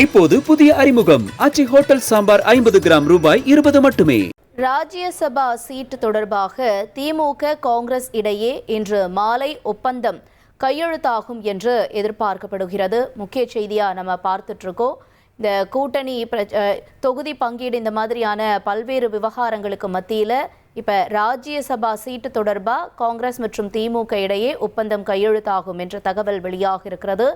இப்போது புதிய அறிமுகம் ஆச்சி ஹோட்டல் சாம்பார் 50 கிராம் ரூபாய் 20 மட்டுமே. ராஜ்யசபா சீட் தொடர்பாக திமுக காங்கிரஸ் இடையே இன்று மாலை ஒப்பந்தம் கையெழுத்தாகும் என்று எதிர்பார்க்கப்படுகிறது. முக்கிய செய்தியா நம்ம பார்த்துட்டு இருக்கோம். இந்த கூட்டணி தொகுதி பங்கீடு இந்த மாதிரியான பல்வேறு விவகாரங்களுக்கு மத்தியில் இப்போ ராஜ்யசபா சீட்டு தொடர்பாக காங்கிரஸ் மற்றும் திமுக இடையே ஒப்பந்தம் கையெழுத்தாகும் என்ற தகவல் வெளியாக இருக்கிறது.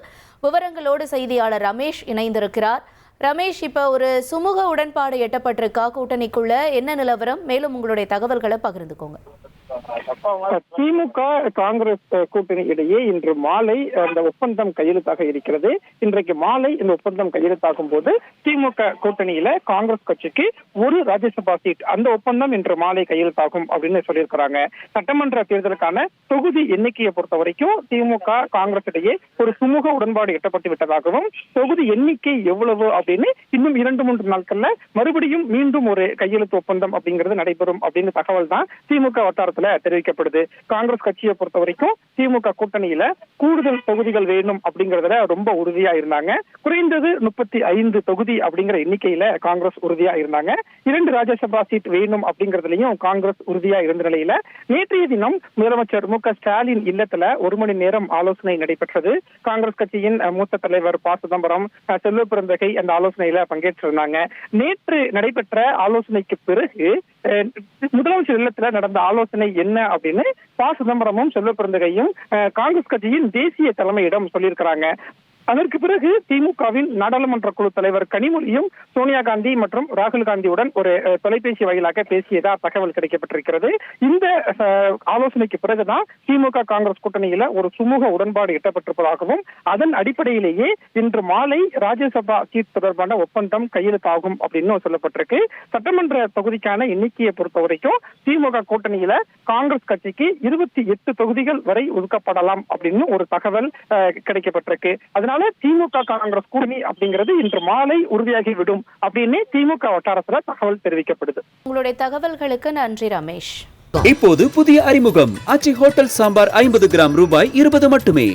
விவரங்களோடு செய்தியாளர் ரமேஷ் இணைந்திருக்கிறார். ரமேஷ், இப்போ ஒரு சுமூக உடன்பாடு எட்டப்பட்டிருக்கா கூட்டணிக்குள்ள? என்ன நிலவரம்? மேலும் உங்களுடைய தகவல்களை பகிர்ந்துக்கோங்க. திமுக காங்கிரஸ் கூட்டணி இடையே இன்று மாலை அந்த ஒப்பந்தம் கையெழுத்தாக இருக்கிறது. இன்றைக்கு மாலை இந்த ஒப்பந்தம் கையெழுத்தாகும் போது திமுக கூட்டணியில காங்கிரஸ் கட்சிக்கு ஒரு ராஜ்யசபா சீட், அந்த ஒப்பந்தம் இன்று மாலை கையெழுத்தாகும் அப்படின்னு சொல்லியிருக்கிறாங்க. சட்டமன்ற தேர்தலுக்கான தொகுதி எண்ணிக்கையை பொறுத்த வரைக்கும் திமுக காங்கிரஸ் இடையே ஒரு சுமூக உடன்பாடு எட்டப்பட்டு விட்டதாகவும், தொகுதி எண்ணிக்கை எவ்வளவு அப்படின்னு இன்னும் 2-3 நாட்கள்ல மறுபடியும் மீண்டும் ஒரு கையெழுத்து ஒப்பந்தம் அப்படிங்கிறது நடைபெறும் அப்படின்னு தகவல் தான் திமுக வட்டாரத்தில் தெரிவிக்கப்படுது. காங்கிரஸ் கட்சியை பொறுத்த வரைக்கும் திமுக கூட்டணியில கூடுதல் தொகுதிகள் வேணும் அப்படிங்கறதுல ரொம்ப உறுதியா இருந்தாங்க. குறைந்தது 35 தொகுதி அப்படிங்கிற எண்ணிக்கையில காங்கிரஸ் உறுதியா இருந்தாங்க. 2 ராஜ்யசபா சீட் வேணும் அப்படிங்கறதுலயும் காங்கிரஸ் உறுதியா இருந்த நிலையில நேற்றைய தினம் முதலமைச்சர் மு.க. ஸ்டாலின் இல்லத்துல 1 மணி நேரம் ஆலோசனை நடைபெற்றது. காங்கிரஸ் கட்சியின் மூத்த தலைவர் ப. சிதம்பரம், செல்வ பெருந்தகை அந்த ஆலோசனையில பங்கேற்றிருந்தாங்க. நேற்று நடைபெற்ற ஆலோசனைக்கு பிறகு முதலமைச்சர் இல்லத்துல நடந்த ஆலோசனை என்ன அப்படின்னு ப. சிதம்பரமும் செல்வ பெருந்தகையும் காங்கிரஸ் கட்சியின் தேசிய தலைமையிடம் சொல்லியிருக்கிறாங்க. அதற்கு பிறகு திமுகவின் நாடாளுமன்ற குழு தலைவர் கனிமொழியும் சோனியா காந்தி மற்றும் ராகுல் காந்தியுடன் ஒரு தொலைபேசி வாயிலாக பேசியதா தகவல் கிடைக்கப்பட்டிருக்கிறது. இந்த ஆலோசனைக்கு பிறகுதான் திமுக காங்கிரஸ் கூட்டணியில ஒரு சுமூக உடன்பாடு எட்டப்பட்டிருப்பதாகவும், அதன் அடிப்படையிலேயே இன்று மாலை ராஜ்யசபா சீட் தொடர்பான ஒப்பந்தம் கையெழுத்தாகும் அப்படின்னு சொல்லப்பட்டிருக்கு. சட்டமன்ற தொகுதிக்கான எண்ணிக்கையை பொறுத்த வரைக்கும் திமுக கூட்டணியில காங்கிரஸ் கட்சிக்கு 28 தொகுதிகள் வரை ஒதுக்கப்படலாம் அப்படின்னு ஒரு தகவல் கிடைக்கப்பட்டிருக்கு. அதனால திமுக காங்கிரஸ் கூட்டணி அப்படிங்கிறது இன்று மாலை உறுதியாகிவிடும் அப்படின்னு திமுக வட்டாரத்துல தகவல் தெரிவிக்கப்படுது. உங்களுடைய தகவல்களுக்கு நன்றி ரமேஷ். இப்போது புதிய அறிமுகம் ஆச்சி ஹோட்டல் சாம்பார் 50 கிராம் ரூபாய் 20 மட்டுமே.